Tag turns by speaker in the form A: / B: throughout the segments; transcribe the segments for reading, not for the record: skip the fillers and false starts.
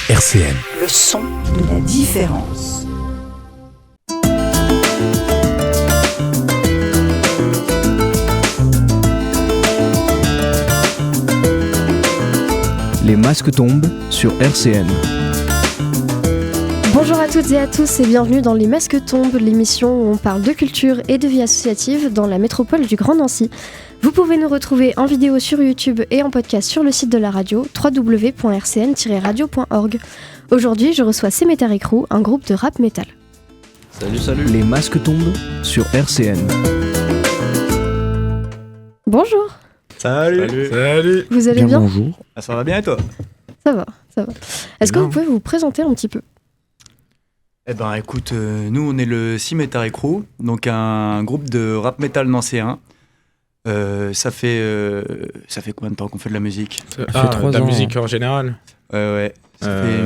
A: RCN.
B: Le son de la différence.
C: Les masques tombent sur RCN.
D: Bonjour à toutes et à tous et bienvenue dans Les Masques tombent, l'émission où on parle de culture et de vie associative dans la métropole du Grand Nancy. Vous pouvez nous retrouver en vidéo sur YouTube et en podcast sur le site de la radio www.rcn-radio.org. Aujourd'hui, je reçois Cemetery Crew, un groupe de rap metal.
C: Salut. Les masques tombent sur RCN.
D: Bonjour.
E: Salut.
D: Vous allez bien ?
C: Bonjour.
E: Ah, ça va bien et toi ?
D: Ça va. Est-ce que vous pouvez vous présenter un petit peu ?
E: Eh ben écoute, nous on est le Cemetery Crew, donc un groupe de rap metal nancéen. Ça fait combien de temps qu'on fait de la musique ?
C: Ça fait 3
F: la
C: ans.
F: musique en général.
E: Ouais. Ça fait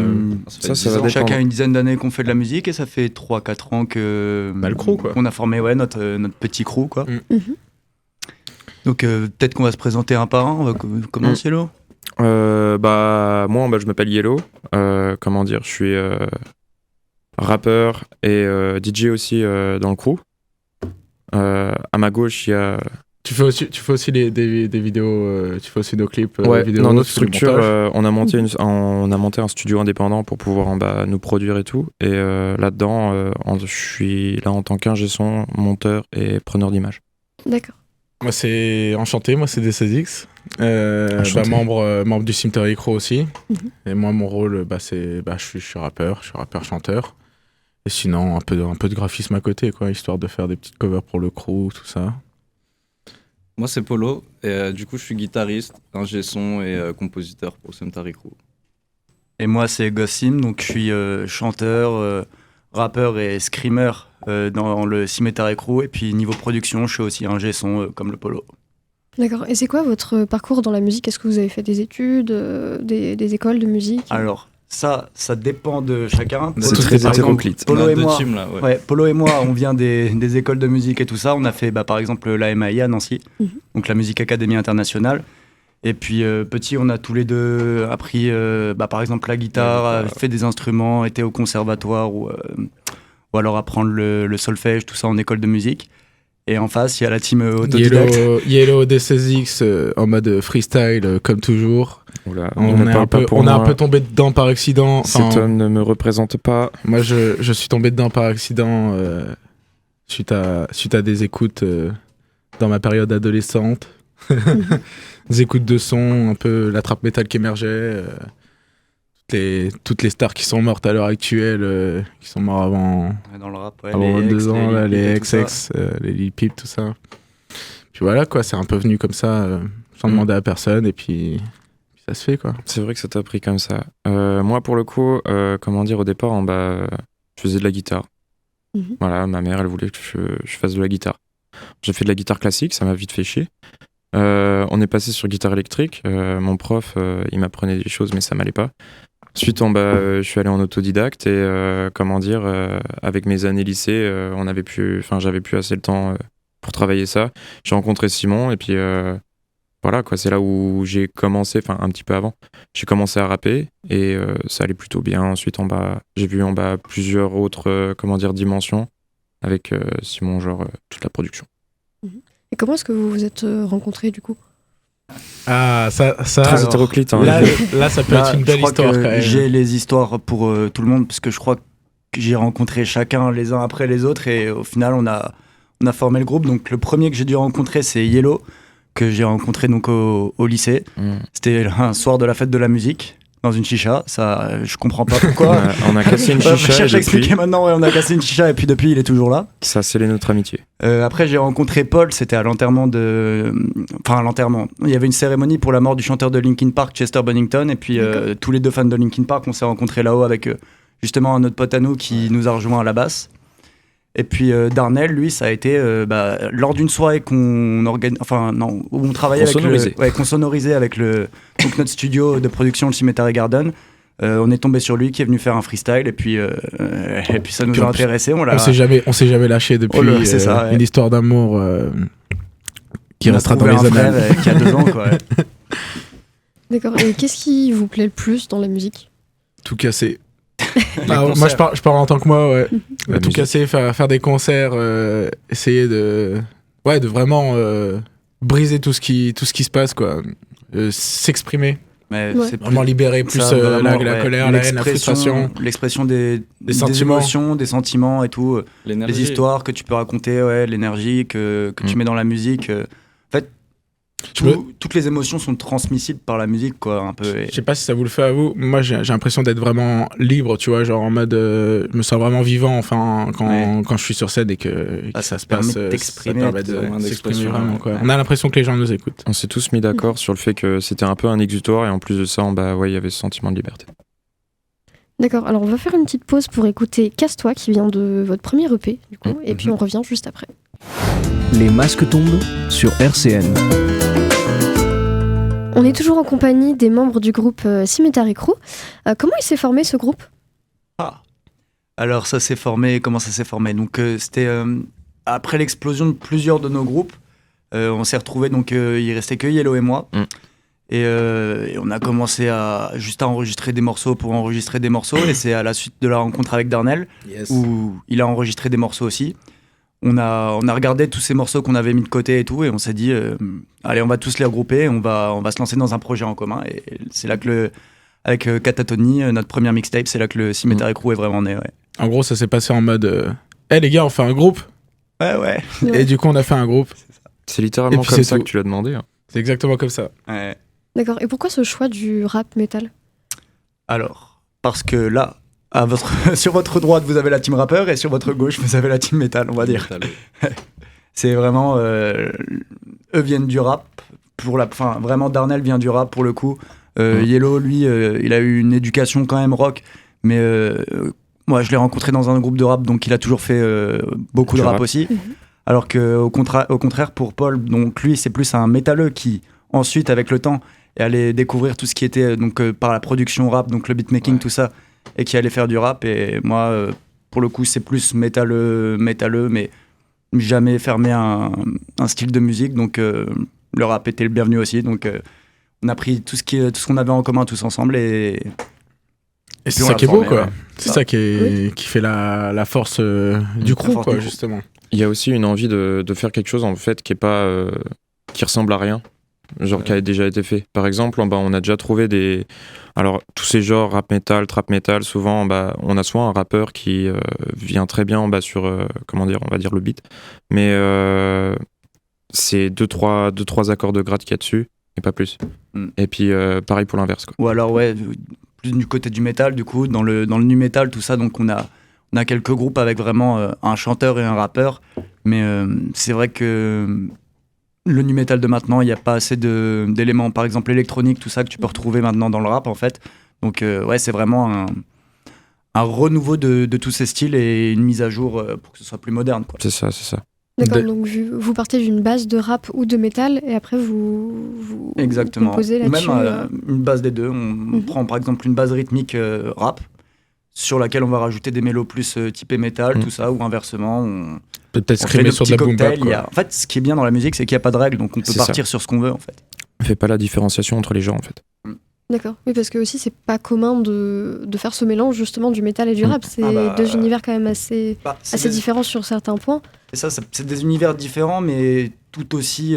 C: ça va dépendre.
E: chacun une dizaine d'années qu'on fait de la musique et ça fait 3-4 ans que
F: le crew, quoi.
E: qu'on a formé notre petit crew quoi.
D: Mhm.
E: Donc peut-être qu'on va se présenter un par un. On va commencer Yellow.
G: Moi, je m'appelle Yellow. Je suis rappeur et DJ aussi dans le crew. À ma gauche, il y a...
F: Tu fais aussi des vidéos, tu fais aussi nos clips. Vidéos,
G: dans notre
F: tu fais le
G: structure,
F: montage.
G: on a monté un studio indépendant pour pouvoir nous produire et tout. Et là-dedans, je suis là en tant qu'ingé son, monteur et preneur d'image. D'accord.
F: Moi c'est enchanté, moi c'est DCX. Membre du Cemetery Crew aussi.
D: Mhm.
F: Et moi mon rôle, je suis rappeur, chanteur. Et sinon un peu de graphisme à côté, quoi, histoire de faire des petites covers pour le crew, tout ça.
H: Moi c'est Polo et du coup je suis guitariste, ingé son et compositeur pour Cemetery Crew.
E: Et moi c'est Gossim, donc je suis chanteur, rappeur et screamer dans le Cemetery Crew. Et puis niveau production, je suis aussi ingé son comme le Polo.
D: D'accord. Et c'est quoi votre parcours dans la musique ? Est-ce que vous avez fait des études, des écoles de musique ?
E: Alors ça dépend de chacun.
G: C'est très hétéroclite.
E: Polo et
H: deux
E: moi,
H: teams, là, ouais.
E: ouais, Polo et moi, on vient des écoles de musique et tout ça. On a fait par exemple la MAI à Nancy, donc la Musique Académie Internationale. Et puis petit, on a tous les deux appris par exemple la guitare, fait des instruments, été au conservatoire ou alors apprendre le solfège, tout ça en école de musique. Et en face, il y a la team autodidacte.
F: Yellow DCX en mode freestyle comme toujours.
G: Oula,
F: On a un peu tombé dedans par accident.
G: Cet homme ne me représente pas.
F: Moi, je suis tombé dedans par accident suite à des écoutes dans ma période adolescente. Des écoutes de son, un peu la trap metal qui émergeait. Toutes les stars qui sont mortes à l'heure actuelle, qui sont morts avant
E: Dans le rap,
F: avant
E: les
F: 2 ans, là, les
E: Lil Peep et tout
F: XX, les Lil Peep, tout ça. Puis voilà, quoi, c'est un peu venu comme ça, sans demander à personne, et puis ça se fait, quoi.
G: C'est vrai que ça t'a pris comme ça. Moi, pour le coup, au départ, je faisais de la guitare.
D: Mhm.
G: Voilà, ma mère, elle voulait que je fasse de la guitare. J'ai fait de la guitare classique, ça m'a vite fait chier. On est passé sur guitare électrique. Mon prof, il m'apprenait des choses, mais ça m'allait pas. Ensuite, je suis allé en autodidacte et avec mes années lycée, j'avais plus assez le temps pour travailler ça. J'ai rencontré Simon et puis voilà quoi, c'est là où j'ai commencé, un petit peu avant. J'ai commencé à rapper et ça allait plutôt bien. Ensuite, j'ai vu plusieurs autres dimensions avec Simon, toute la production.
D: Et comment est-ce que vous vous êtes rencontrés du coup ?
F: Ah, ça
G: Très hétéroclite. Hein.
F: Là, ça peut être une belle histoire, quand même.
E: J'ai les histoires pour tout le monde, parce que je crois que j'ai rencontré chacun les uns après les autres, et au final, on a formé le groupe. Donc, le premier que j'ai dû rencontrer, c'est Yellow, que j'ai rencontré donc au lycée. C'était un soir de la fête de la musique, dans une chicha. Ça, je comprends pas pourquoi.
G: On a cassé une chicha.
E: Je vais expliquer maintenant, on a cassé une chicha, et puis depuis, il est toujours là.
G: Ça a scellé notre amitié.
E: Après, j'ai rencontré Paul, c'était à l'enterrement l'enterrement. Il y avait une cérémonie pour la mort du chanteur de Linkin Park, Chester Bennington, et puis tous les deux fans de Linkin Park, on s'est rencontrés là-haut avec justement un autre pote à nous qui nous a rejoint à la basse. Et puis Darnell, lui, ça a été lors d'une soirée où on travaillait qu'on sonorisait avec donc notre studio de production, le Cemetery Garden. On est tombé sur lui qui est venu faire un freestyle et puis ça nous a intéressé. On s'est
F: jamais lâché depuis.
E: C'est ça, ouais.
F: Une histoire d'amour qui
E: on
F: restera dans
E: a
F: les
E: trouvé un
F: annales.
E: frère qui a 2 ans, quoi. Ouais.
D: D'accord. Et qu'est-ce qui vous plaît le plus dans la musique ?
F: Tout casser.
E: Les
F: Moi,
E: concerts.
F: je parle en tant que moi, ouais.
G: La
F: Tout
G: musique.
F: casser, faire des concerts, essayer de vraiment briser tout ce qui se passe, quoi. S'exprimer,
E: Mais
D: Ouais.
E: c'est plus-
F: vraiment libérer plus
E: ça, vraiment,
F: la
E: ouais,
F: colère, la haine, la frustration.
E: l'expression des
F: sentiments.
E: émotions, des sentiments et tout,
H: L'énergie.
E: les histoires que tu peux raconter, ouais, l'énergie que tu mets dans la musique. En fait,
F: Je me-
E: toutes les émotions sont transmissibles par la musique, quoi, un peu.
F: Je sais pas si ça vous le fait à vous. Moi, j'ai l'impression d'être vraiment libre, tu vois, genre en mode, je me sens vraiment vivant, enfin, quand je suis sur scène et que
E: Ah,
F: ça
E: ça
F: se
E: permet
F: passe,
E: de
F: ça
E: t'exprimer,
F: permet
H: c'est
F: de
H: vraiment
F: s'exprimer
H: d'expression,
F: vraiment,
H: ouais.
F: quoi.
E: Ouais.
F: On a l'impression que les gens nous écoutent.
G: On s'est tous mis d'accord sur le fait que c'était un peu un exutoire et en plus de ça, il y avait ce sentiment de liberté.
D: D'accord, alors on va faire une petite pause pour écouter Casse-toi qui vient de votre premier EP, du coup, et puis on revient juste après.
C: Les masques tombent sur RCN.
D: On est toujours en compagnie des membres du groupe Cemetery Crew. Comment il s'est formé ce groupe ?
E: Alors ça s'est formé, comment ça s'est formé? Donc c'était après l'explosion de plusieurs de nos groupes, on s'est retrouvés, donc il restait que Yellow et moi. Et on a commencé juste à enregistrer des morceaux pour enregistrer des morceaux, et c'est à la suite de la rencontre avec Darnell où il a enregistré des morceaux aussi. On a regardé tous ces morceaux qu'on avait mis de côté et tout, et on s'est dit allez, on va tous les regrouper, on va se lancer dans un projet en commun. Et c'est là que avec Catatonie, notre première mixtape, c'est là que le Cemetery Crew est vraiment né. Ouais.
F: En gros, ça s'est passé en mode, les gars, on fait un groupe.
E: Ouais.
F: Et du coup, on a fait un groupe.
G: C'est littéralement
F: Et puis
G: comme
F: c'est
G: ça
F: tout.
G: que tu l'as demandé. Hein.
F: C'est exactement comme ça.
E: Ouais.
D: D'accord, et pourquoi ce choix du rap metal ?
E: Alors, parce que là, sur votre droite, vous avez la team rappeur, et sur votre gauche, vous avez la team métal, on va dire. C'est vraiment... eux viennent du rap, vraiment Darnell vient du rap pour le coup. Yellow, lui, il a eu une éducation quand même rock, mais moi, je l'ai rencontré dans un groupe de rap, donc il a toujours fait beaucoup de
G: Du
E: rap
G: rap.
E: aussi. Alors qu'au contraire, pour Paul, donc lui, c'est plus un métalleux qui, ensuite, avec le temps, est allé découvrir tout ce qui était par la production rap, donc le beatmaking, tout ça, et qui allait faire du rap. Et moi, pour le coup, c'est plus métalleux, mais jamais fermé un style de musique. Donc le rap était le bienvenu aussi. Donc on a pris tout ce qu'on avait en commun tous ensemble, et
F: Et c'est
E: on
F: ça
E: l'a
F: qui est beau,
E: formé,
F: quoi.
E: ouais.
F: C'est ça qui fait la force du crew,
E: force
F: quoi,
E: du crew.
F: justement.
G: Il y a aussi une envie de faire quelque chose en fait qui est pas qui ressemble à rien, genre qui a déjà été fait. Par exemple, on a déjà trouvé alors tous ces genres rap metal, trap metal, souvent on a soit un rappeur qui vient très bien sur on va dire le beat, mais c'est deux trois accords de gratte qu'il y a dessus et pas plus. Et puis pareil pour l'inverse, quoi.
E: Ou alors, ouais, plus du côté du métal, du coup, dans le nu metal, tout ça. Donc, on a quelques groupes avec vraiment un chanteur et un rappeur. Mais c'est vrai que le nu metal de maintenant, il n'y a pas assez d'éléments, par exemple, électroniques, tout ça, que tu peux retrouver maintenant dans le rap, en fait. Donc, ouais, c'est vraiment un renouveau de tous ces styles et une mise à jour pour que ce soit plus moderne, quoi.
G: C'est ça.
D: D'accord, donc vous partez d'une base de rap ou de métal, et après vous
E: Exactement.
D: composez
E: Ou
D: là-dessus.
E: même une base des deux. On prend par exemple une base rythmique rap, sur laquelle on va rajouter des mélos plus typés métal, tout ça, ou inversement. On
F: Peut-être
E: fait
F: scrimer
E: nos
F: sur de
E: petits
F: la boom bap,
E: cocktails.
F: quoi.
E: En fait, ce qui est bien dans la musique, c'est qu'il n'y a pas de règles, donc on peut
G: C'est
E: partir sur ce qu'on veut, en fait.
G: On fait pas la différenciation entre les genres en fait.
D: D'accord, oui, parce que aussi c'est pas commun de faire ce mélange justement du métal et du rap. C'est deux univers quand même assez différents sur certains points.
E: Et ça, c'est des univers différents, mais tout aussi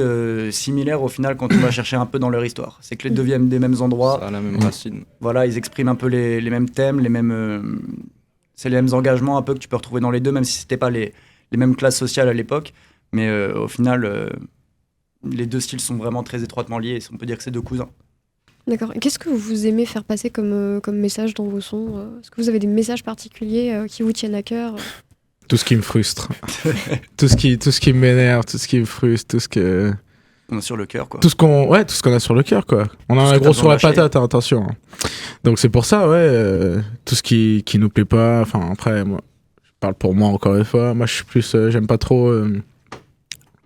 E: similaires au final quand on va chercher un peu dans leur histoire. C'est que les deux viennent des mêmes endroits.
H: Ça a la même racine.
E: Voilà, ils expriment un peu les mêmes thèmes, c'est les mêmes engagements un peu que tu peux retrouver dans les deux, même si c'était pas les mêmes classes sociales à l'époque. Mais au final, les deux styles sont vraiment très étroitement liés. On peut dire que c'est deux cousins.
D: D'accord. Et qu'est-ce que vous aimez faire passer comme message dans vos sons ? Est-ce que vous avez des messages particuliers qui vous tiennent à cœur ?
F: Tout ce qui me frustre. tout ce qui m'énerve, tout ce qui me frustre, tout ce que...
E: On a sur le cœur, quoi.
F: Tout ce qu'on a sur le cœur, quoi. On en
E: Tout ce
F: a
E: que
F: gros
E: t'as
F: sur la
E: besoin de
F: patate, hein, attention. Donc c'est pour ça, tout ce qui nous plaît pas. Enfin, après, moi, je parle pour moi encore une fois. Moi, je suis plus... j'aime pas trop...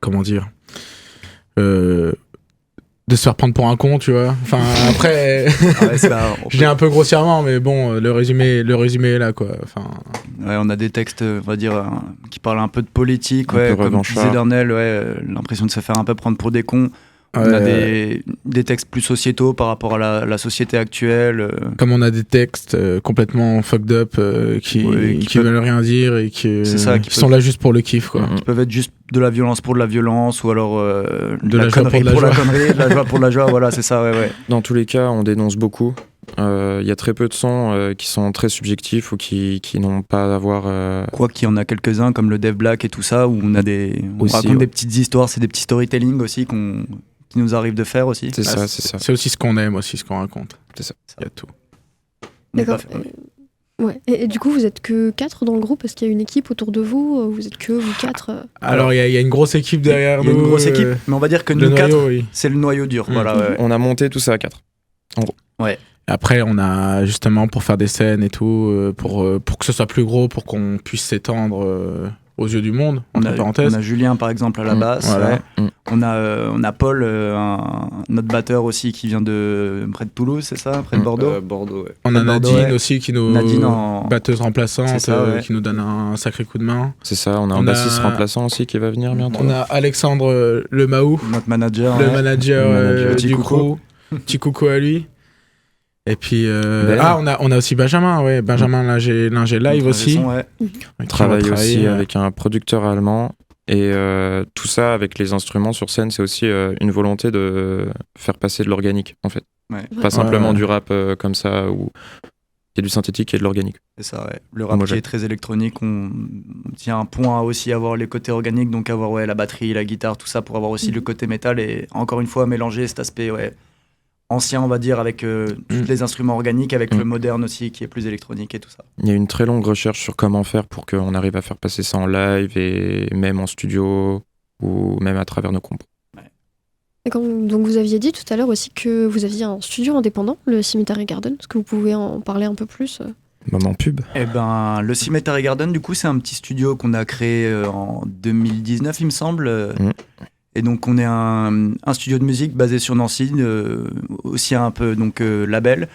F: comment dire de se faire prendre pour un con, tu vois. Enfin, après... je dis un peu grossièrement, mais bon, le résumé est là, quoi. Enfin...
E: Ouais, on a des textes, on va dire, qui parlent un peu de politique,
G: Un peu
E: comme
G: revanchard.
E: disait Darnell, l'impression de se faire un peu prendre pour des cons. On a des textes plus sociétaux par rapport à la société actuelle.
F: Comme on a des textes complètement fucked up qui veulent rien dire et qui sont là juste pour le kiff, quoi.
E: Qui peuvent être juste de la violence pour de la violence ou alors
F: de la joie pour de la joie.
E: De la joie pour de la joie, voilà, c'est ça, ouais.
G: Dans tous les cas, on dénonce beaucoup. Il y a très peu de sons qui sont très subjectifs ou qui n'ont pas à voir.
E: Quoi qu'il y en a quelques-uns comme le Dev Black et tout ça où on raconte des petites histoires, c'est des petits storytelling aussi qui nous arrive de faire aussi.
G: C'est ça, c'est ça.
F: C'est aussi ce qu'on aime, aussi ce qu'on raconte.
G: C'est ça.
F: Il y a tout.
D: D'accord. Ouais. Et du coup, vous êtes que 4 dans le groupe? Est-ce qu'il y a une équipe autour de vous? Vous êtes que vous 4?
F: Alors, il y a une grosse équipe derrière nous.
E: Il y a une grosse équipe, mais on va dire que nous 4, c'est le noyau dur. Voilà, ouais.
G: On a monté tout ça à 4, en gros.
E: Ouais.
F: Après, on a justement pour faire des scènes et tout, pour que ce soit plus gros, pour qu'on puisse s'étendre aux yeux du monde, entre parenthèses.
E: On a Julien, par exemple, à la basse.
F: Voilà.
E: Ouais. On a Paul, notre batteur aussi, qui vient de près de Toulouse, c'est ça? Près de Bordeaux.
H: Bordeaux, ouais.
F: On a Nadine aussi, qui nous batteuse remplaçante,
E: ça,
F: qui nous donne un sacré coup de main.
G: C'est ça, on a un bassiste remplaçant aussi qui va venir bientôt.
F: On a Alexandre Le Mahou,
E: notre manager.
F: Le manager du crew. Petit coucou à lui. Et puis on a aussi Benjamin, Lingé live aussi.
G: On travaille aussi avec un producteur allemand et tout ça avec les instruments sur scène, c'est aussi une volonté de faire passer de l'organique en fait.
E: Ouais.
G: Pas simplement du rap comme ça où il y a du synthétique et de l'organique.
E: C'est ça, ouais. Le rap qui est très électronique, on tient un point à aussi avoir les côtés organiques, donc avoir la batterie, la guitare, tout ça pour avoir aussi le côté métal et encore une fois mélanger cet aspect ancien, on va dire, avec tous les instruments organiques, avec le moderne aussi, qui est plus électronique et tout ça.
G: Il y a une très longue recherche sur comment faire pour qu'on arrive à faire passer ça en live et même en studio ou même à travers nos compos.
D: Ouais. Donc vous aviez dit tout à l'heure aussi que vous aviez un studio indépendant, le Cemetery Garden. Est-ce que vous pouvez en parler un peu plus?
G: Moment pub.
E: Le Cemetery Garden, du coup, c'est un petit studio qu'on a créé en 2019, il me semble. Et donc on est un studio de musique basé sur Nancy, aussi un peu label.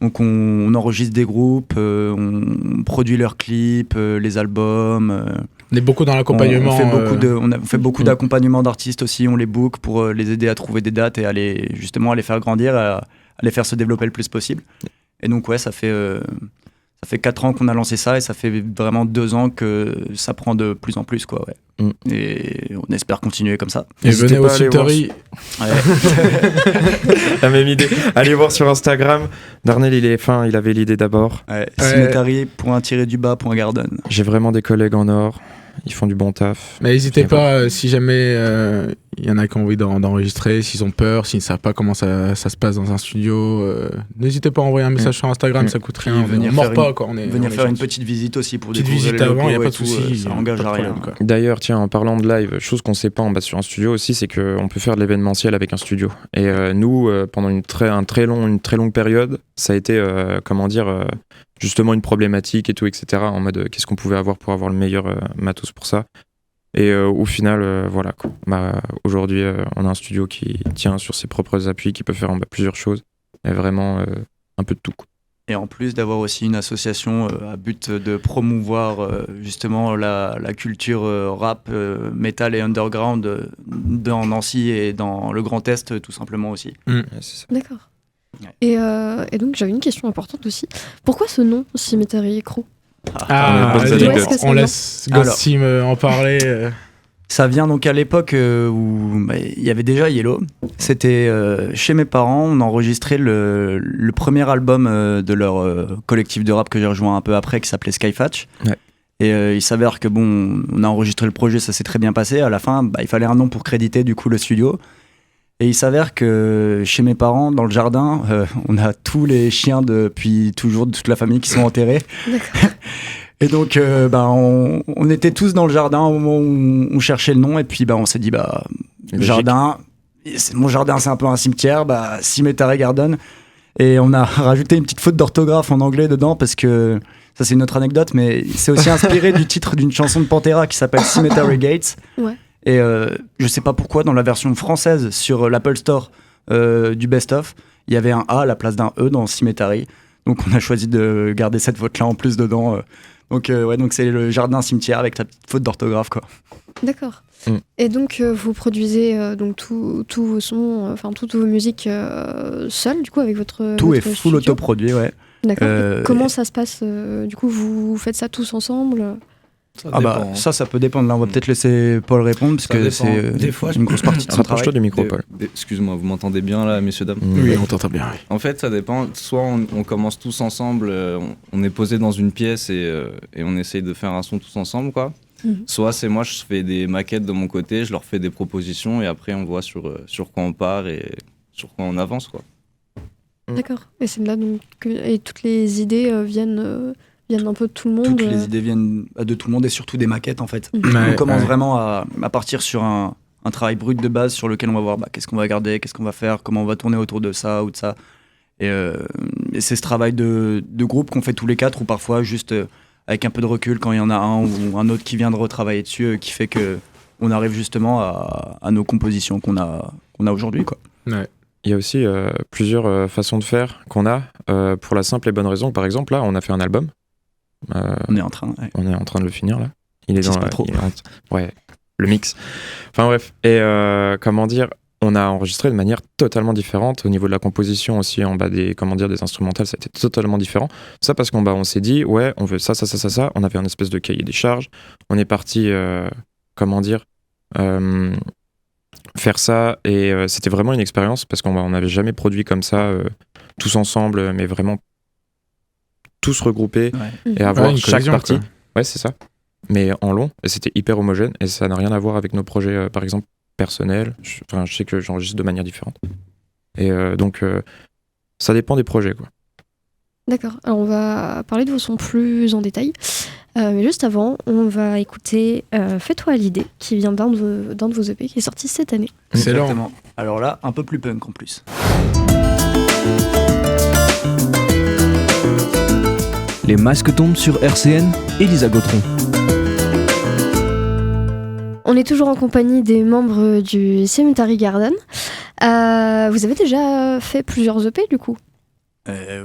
E: Donc on enregistre des groupes, on produit leurs clips, les albums.
F: On est beaucoup dans l'accompagnement.
E: On fait beaucoup d'accompagnement d'artistes aussi, on les book pour les aider à trouver des dates et à les faire grandir, à les faire se développer le plus possible. Et donc ça fait 4 ans qu'on a lancé ça et ça fait vraiment 2 ans que ça prend de plus en plus, quoi, ouais. Et on espère continuer comme ça.
F: Et venez au Cemetery.
G: La même idée. Allez voir sur Instagram. Darnell, il avait l'idée d'abord.
E: Cemetery.-du-bas.garden.
G: J'ai vraiment des collègues en or. Ils font du bon taf.
F: Mais n'hésitez pas, si jamais il y en a qui ont envie d'enregistrer, s'ils ont peur, s'ils ne savent pas comment ça se passe dans un studio, n'hésitez pas à envoyer un message sur Instagram, ça coûte rien. On ne mord pas, quoi.
E: Venir faire une petite visite aussi pour
F: découvrir
E: visite
F: les locaux.
E: Avant,
F: il n'y a pas de souci.
E: Ça engage à rien.
G: D'ailleurs, tiens, en parlant de live, chose qu'on ne sait pas en bas sur un studio aussi, c'est qu'on peut faire de l'événementiel avec un studio. Et nous, pendant une très longue période, ça a été, justement une problématique et tout, etc. En mode, qu'est-ce qu'on pouvait avoir pour avoir le meilleur matos pour ça. Et au final, voilà, quoi. Aujourd'hui, on a un studio qui tient sur ses propres appuis, qui peut faire plusieurs choses. Et vraiment un peu de tout, quoi.
E: Et en plus d'avoir aussi une association à but de promouvoir justement la culture rap, metal et underground dans Nancy et dans le Grand Est, tout simplement aussi.
G: Ouais, c'est ça.
D: D'accord. Ouais. Et donc j'avais une question importante aussi. Pourquoi ce nom, Cemetery Crew?
F: On laisse Gossim en parler.
E: Ça vient donc à l'époque où il y avait déjà Yellow. C'était chez mes parents, on enregistrait le premier album de leur collectif de rap que j'ai rejoint un peu après, qui s'appelait Skyfatch.
G: Ouais.
E: Et il s'avère que on a enregistré le projet, ça s'est très bien passé. À la fin, il fallait un nom pour créditer du coup le studio. Et il s'avère que chez mes parents, dans le jardin, on a tous les chiens depuis toujours, de toute la famille qui sont enterrés.
D: D'accord.
E: Et donc, on était tous dans le jardin au moment où on cherchait le nom. Et puis, on s'est dit, jardin, mon jardin, c'est un peu un cimetière, Cemetery Garden. Et on a rajouté une petite faute d'orthographe en anglais dedans parce que, ça c'est une autre anecdote, mais c'est aussi inspiré du titre d'une chanson de Pantera qui s'appelle Cemetery Gates.
D: Ouais.
E: Et je sais pas pourquoi, dans la version française sur l'Apple Store du Best Of, il y avait un A à la place d'un E dans Cemetery. Donc on a choisi de garder cette faute-là en plus dedans Donc c'est le jardin cimetière avec la petite faute d'orthographe, quoi.
D: D'accord.
G: Mm.
D: Et donc vous produisez donc tous vos sons, toutes vos musiques seuls, du coup, avec votre
E: Tout est
D: votre
E: full
D: studio.
E: autoproduit, ouais.
D: D'accord. Et comment ça se passe du coup, vous faites ça tous ensemble?
H: Ça
E: Ah
H: dépend.
E: ça peut dépendre. Là, on va peut-être laisser Paul répondre parce
H: Ça
E: que
H: dépend.
E: c'est
H: Des fois,
E: une grosse partie de son
G: Rapproche-toi
E: travail.
G: du micro, Paul.
H: Excuse-moi, vous m'entendez bien là, messieurs, dames?
F: Oui, on t'entend bien. Oui.
H: En fait, ça dépend. Soit on commence tous ensemble, on est posé dans une pièce et on essaye de faire un son tous ensemble, quoi.
D: Mhm.
H: Soit c'est moi, je fais des maquettes de mon côté, je leur fais des propositions et après on voit sur quoi on part et sur quoi on avance, quoi.
D: D'accord. Et c'est là donc et toutes les idées viennent un peu de tout le monde.
E: Toutes les idées viennent de tout le monde et surtout des maquettes, en fait.
F: Ouais,
E: On commence
F: ouais.
E: vraiment à partir sur un travail brut de base sur lequel on va voir qu'est-ce qu'on va garder, qu'est-ce qu'on va faire, comment on va tourner autour de ça ou de ça. Et c'est ce travail de groupe qu'on fait tous les quatre ou parfois juste avec un peu de recul quand il y en a un ou un autre qui vient de retravailler dessus qui fait que on arrive justement à nos compositions qu'on a aujourd'hui, quoi.
F: Ouais.
G: Il y a aussi plusieurs façons de faire qu'on a, pour la simple et bonne raison que, par exemple, là, on a fait un album.
E: On est en train. Ouais.
G: On est en train de le finir, là. Il est
E: Tease
G: dans
E: pas trop.
G: ouais, le mix. Enfin bref. Et comment dire, on a enregistré de manière totalement différente au niveau de la composition aussi, en bas des instrumentales, ça a été totalement différent. Ça parce qu'on s'est dit, ouais, on veut ça. On avait un espèce de cahier des charges. On est parti, faire ça et c'était vraiment une expérience parce qu'on n'avait jamais produit comme ça tous ensemble, mais vraiment tous regroupés
E: Ouais.
G: et avoir
F: Ouais, une
G: chaque
F: cohésion,
G: partie.
F: quoi.
G: Ouais, c'est ça. Mais en long, et c'était hyper homogène et ça n'a rien à voir avec nos projets, par exemple, personnels. Je sais que j'enregistre de manière différente. Et donc, ça dépend des projets, quoi.
D: D'accord. Alors on va parler de vos sons plus en détail. Mais juste avant, on va écouter Fais-toi à l'idée, qui vient d'un de vos EP qui est sorti cette année.
F: Excellent.
E: Exactement. Alors là, un peu plus punk en plus.
C: Les masques tombent sur RCN, Elisa Gautron.
D: On est toujours en compagnie des membres du Cemetery Garden. Vous avez déjà fait plusieurs EP du coup?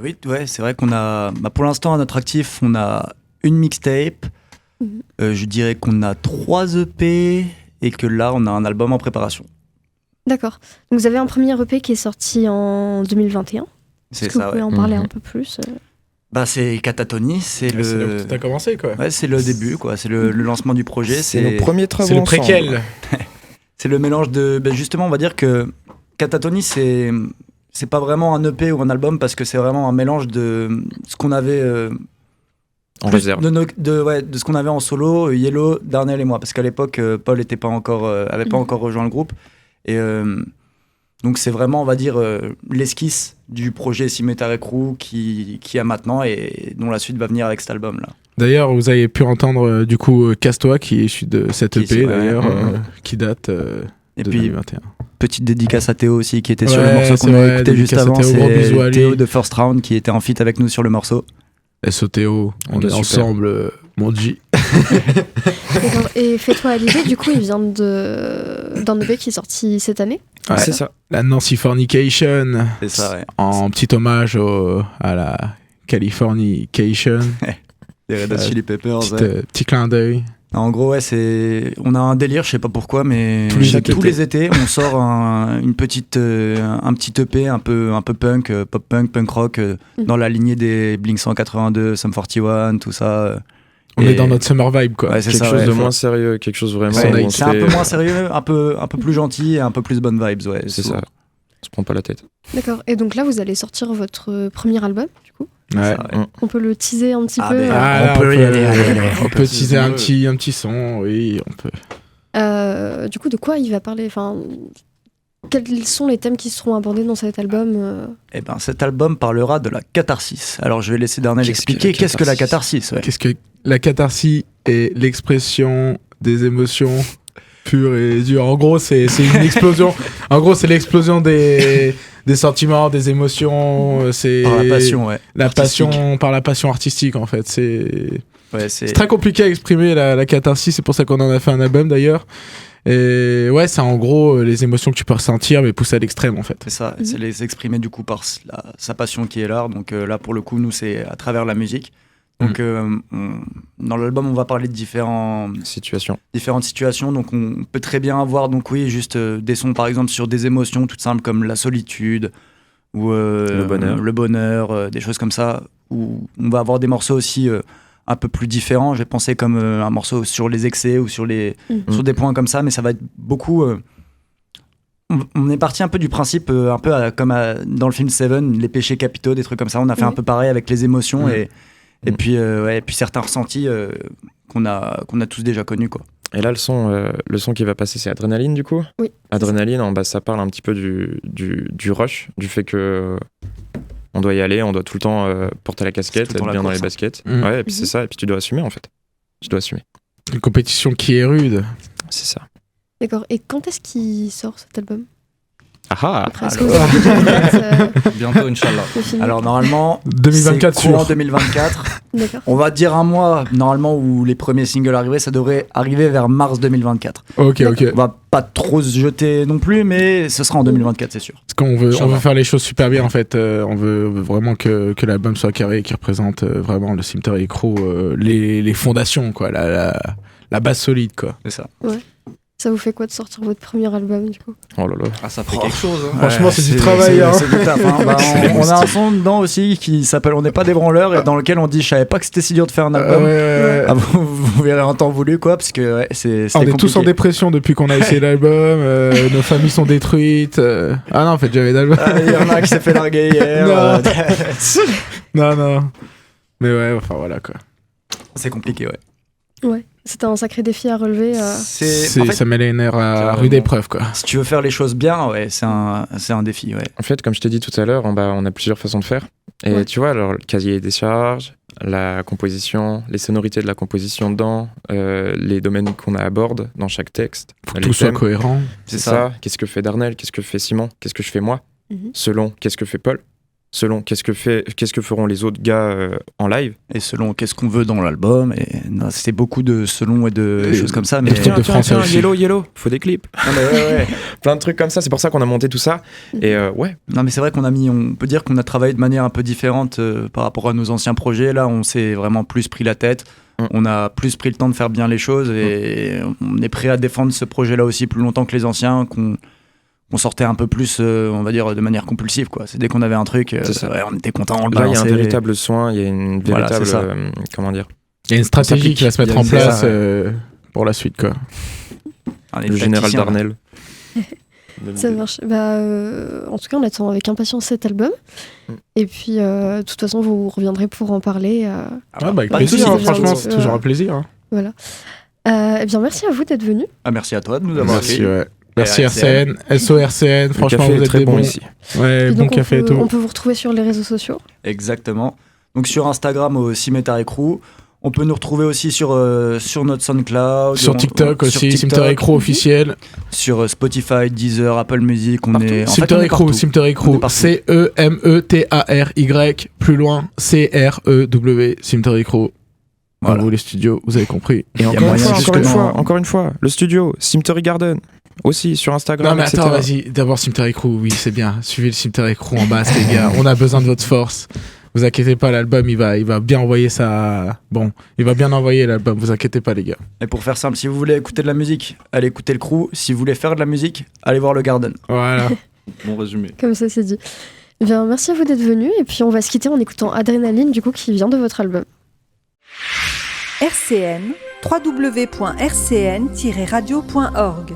E: Oui, ouais, c'est vrai qu'on a, pour l'instant, à notre actif, on a une mixtape. Je dirais qu'on a 3 EP et que là, on a un album en préparation.
D: D'accord. Donc vous avez un premier EP qui est sorti en 2021.
E: C'est
D: Est-ce que
E: ça,
D: vous pouvez
E: ouais.
D: en parler
G: Mhm.
D: un peu plus
E: C'est Catatonie, c'est
F: Ouais, c'est là où
E: le...
F: tout a commencé, quoi.
E: Ouais, c'est le début, quoi. C'est le lancement du projet.
G: C'est nos premiers travaux
F: C'est le
G: ensemble.
F: préquel.
E: C'est le mélange de... justement, on va dire que Catatonie, c'est pas vraiment un EP ou un album parce que c'est vraiment un mélange de ce qu'on avait...
G: En
E: plus
G: réserve.
E: de ce qu'on avait en solo, Yellow, Darnell et moi. Parce qu'à l'époque, Paul avait pas encore rejoint le groupe. Et donc c'est vraiment, on va dire, l'esquisse du projet Cemetery Crew qui a maintenant et dont la suite va venir avec cet album-là.
F: D'ailleurs, vous avez pu entendre du coup Casse-toi qui est issu de cette
E: Qui est
F: EP
E: issu, ouais.
F: d'ailleurs,
G: Mhm.
F: qui date
E: Et
F: de
E: puis,
F: 2021.
E: petite dédicace à Théo aussi, qui était sur
F: Ouais,
E: le morceau
F: c'est
E: qu'on a
F: vrai,
E: écouté juste
F: dédicace à
E: avant.
F: Théo, gros bisous à
E: C'est
F: lui.
E: Théo de First Round qui était en feat avec nous sur le morceau.
F: SOTO, on
G: Il est
F: est
G: super.
F: ensemble, mon G.
D: D'accord. Et Fais-toi à l'idée, du coup, il vient d'un EP qui est sorti cette année.
F: Ouais.
G: C'est ça.
F: La Nancy Fornication,
E: C'est ça, ouais.
F: en petit hommage à la Californication.
E: Les Red Hot Chili Peppers.
F: Petit clin d'œil.
E: En gros, ouais, on a un délire, je sais pas pourquoi, mais
F: Tous les
E: étés, on sort un petit EP un peu punk, pop punk, punk rock, dans la lignée des Blink 182, Sum 41, tout ça.
F: On
E: Et-
F: est dans notre summer vibe, quoi.
E: Ouais, c'est
G: Quelque
E: ça,
G: chose
E: ouais.
G: de moins sérieux, quelque chose vraiment.
E: Ouais,
G: où on
E: c'est un
G: se
E: peu
G: fait-
E: moins sérieux, un peu plus gentil et un peu plus bonne vibes, ouais.
G: C'est
E: souvent.
G: ça. On se prend pas la tête.
D: D'accord. Et donc là, vous allez sortir votre premier album, du coup.
F: Ouais.
E: Ça, ouais.
D: On peut le teaser un petit
E: Ah,
D: peu.
E: ben,
F: Ah,
E: on peut y aller, allez.
F: On peut teaser un petit son, oui, on peut.
D: Du coup, de quoi il va parler? Enfin, quels sont les thèmes qui seront abordés dans cet album
E: Eh ben, cet album parlera de la catharsis. Alors, je vais laisser Darnell expliquer qu'est-ce que la catharsis. Ouais.
F: Qu'est-ce que la catharsis est l'expression des émotions pures et dures. En gros, c'est une explosion. En gros, c'est l'explosion des sentiments, des émotions. C'est
E: Par la passion, ouais.
F: La
E: artistique.
F: passion par la passion artistique, en fait. C'est
E: Ouais,
F: c'est très compliqué à exprimer la catharsis. C'est pour ça qu'on en a fait un album d'ailleurs. Et ouais, c'est en gros les émotions que tu peux ressentir, mais poussées à l'extrême, en fait.
E: C'est ça, c'est les exprimer du coup par sa passion qui est l'art. Donc là, pour le coup, nous, c'est à travers la musique. Donc dans l'album, on va parler de différentes situations. Donc on peut très bien avoir juste des sons par exemple sur des émotions toutes simples comme la solitude ou le bonheur, des choses comme ça. Où on va avoir des morceaux aussi un peu plus différents. J'ai pensé comme un morceau sur les excès ou sur des points comme ça, mais ça va être beaucoup... on est parti un peu du principe, comme dans le film Seven, les péchés capitaux, des trucs comme ça. On a fait un peu pareil avec les émotions et puis certains ressentis qu'on a tous déjà connus, quoi.
G: Et là, le son qui va passer, c'est Adrénaline, du coup.
D: Oui.
G: Adrénaline, en bas, ça parle un petit peu du rush, du fait que on doit y aller, on doit tout le temps porter la casquette, être bien dans les baskets. Ouais, et puis c'est ça, et puis tu dois assumer, en fait. Tu dois assumer.
F: Une compétition qui est rude.
G: C'est ça.
D: D'accord. Et quand est-ce qu'il sort cet album ?
H: Bientôt, Inch'Allah.
E: Alors normalement,
F: 2024
E: c'est courant 2024.
D: D'accord.
E: On va dire un mois normalement où les premiers singles arriveraient. Ça devrait arriver vers mars 2024.
F: Ok.
E: On va pas trop se jeter non plus, mais ce sera en 2024, c'est sûr.
F: Parce qu'on veut faire les choses super bien en fait. On veut vraiment que l'album soit carré, qui représente vraiment le Cemetery Crew, les fondations, quoi, la base solide, quoi.
E: C'est ça.
D: Ouais. Ça vous fait quoi de sortir votre premier album, du coup ?
G: Oh là là.
H: Ah, ça fait quelque chose. Hein.
F: Franchement, c'est du travail.
E: C'est du taf. On a un son dedans aussi qui s'appelle On n'est pas des branleurs et dans lequel on dit je savais pas que c'était si dur de faire un album.
F: Ouais.
E: Ah, vous verrez en temps voulu, quoi, parce que c'est
F: on est
E: compliqué.
F: tous en dépression depuis qu'on a essayé l'album. Nos familles sont détruites. Ah non, en fait, j'avais d'album.
E: Il y en a qui s'est fait larguer hier.
F: Non. Mais ouais, enfin voilà, quoi.
E: C'est compliqué, ouais.
D: Ouais. C'était un sacré défi à relever.
F: Ça met les nerfs à rude épreuve, quoi.
E: Si tu veux faire les choses bien, ouais, c'est un défi, ouais.
G: En fait, comme je t'ai dit tout à l'heure, on a plusieurs façons de faire. Et tu vois, alors, le casier des charges, la composition, les sonorités de la composition dedans, les domaines qu'on aborde dans chaque texte.
F: Faut que tout soit cohérent.
G: C'est ça. Qu'est-ce que fait Darnell ? Qu'est-ce que fait Simon ? Qu'est-ce que je fais moi ? Selon qu'est-ce que fait Paul ? Selon qu'est-ce que feront les autres gars en live,
E: et selon qu'est-ce qu'on veut dans l'album, et c'est beaucoup de selon et de choses comme ça, mais
F: de français aussi.
G: Yellow, faut des clips.
E: Non, mais ouais.
G: Plein de trucs comme ça, c'est pour ça qu'on a monté tout ça. Et ouais.
E: Non, mais c'est vrai on peut dire qu'on a travaillé de manière un peu différente par rapport à nos anciens projets. Là, on s'est vraiment plus pris la tête. On a plus pris le temps de faire bien les choses et on est prêt à défendre ce projet-là aussi plus longtemps que les anciens, on sortait un peu plus, on va dire, de manière compulsive, quoi. C'est dès qu'on avait un truc, on était content, on le balançait.
G: Là, il y a un véritable soin, il y a une véritable, comment dire,
F: il y a une stratégie qui va se mettre en place pour la suite, quoi.
G: Le général Darnell.
D: Ça marche. En tout cas, on attend avec impatience cet album. Et puis, de toute façon, vous reviendrez pour en parler.
F: Avec plaisir, franchement, c'est toujours un plaisir.
D: Voilà. Eh bien, merci à vous d'être venus.
E: Merci à toi de nous avoir accueillis.
F: Merci RCN, SORCN, franchement vous êtes
G: très
F: des
G: bon
F: bons
G: ici.
F: Ouais, bon café et tout.
D: On peut vous retrouver sur les réseaux sociaux.
E: Exactement. Donc sur Instagram au Cemetery Crew. On peut nous retrouver aussi sur notre SoundCloud.
F: Sur TikTok aussi, Cemetery Crew officiel.
E: Sur Spotify, Deezer, Apple Music.
F: Cemetery Crew, Cemetery Crew. CEMETARY, plus loin, CREW, Cemetery Crew. Voilà. Vous les studios, vous avez compris.
G: Et encore une fois, le studio, Cemetery Garden. Aussi sur Instagram.
F: Non mais attends, vas-y, d'abord Cemetery Crew, oui c'est bien. Suivez le Cemetery Crew en basse les gars, on a besoin de votre force. Vous inquiétez pas, l'album il va bien envoyer ça. Bon, il va bien envoyer l'album, vous inquiétez pas les gars.
E: Et pour faire simple, si vous voulez écouter de la musique, allez écouter le Crew. Si vous voulez faire de la musique, allez voir le Garden.
F: Voilà.
H: Bon résumé.
D: Comme ça c'est dit. Eh bien, merci à vous d'être venus et puis on va se quitter en écoutant Adrénaline du coup qui vient de votre album.
B: RCN, www.rcn-radio.org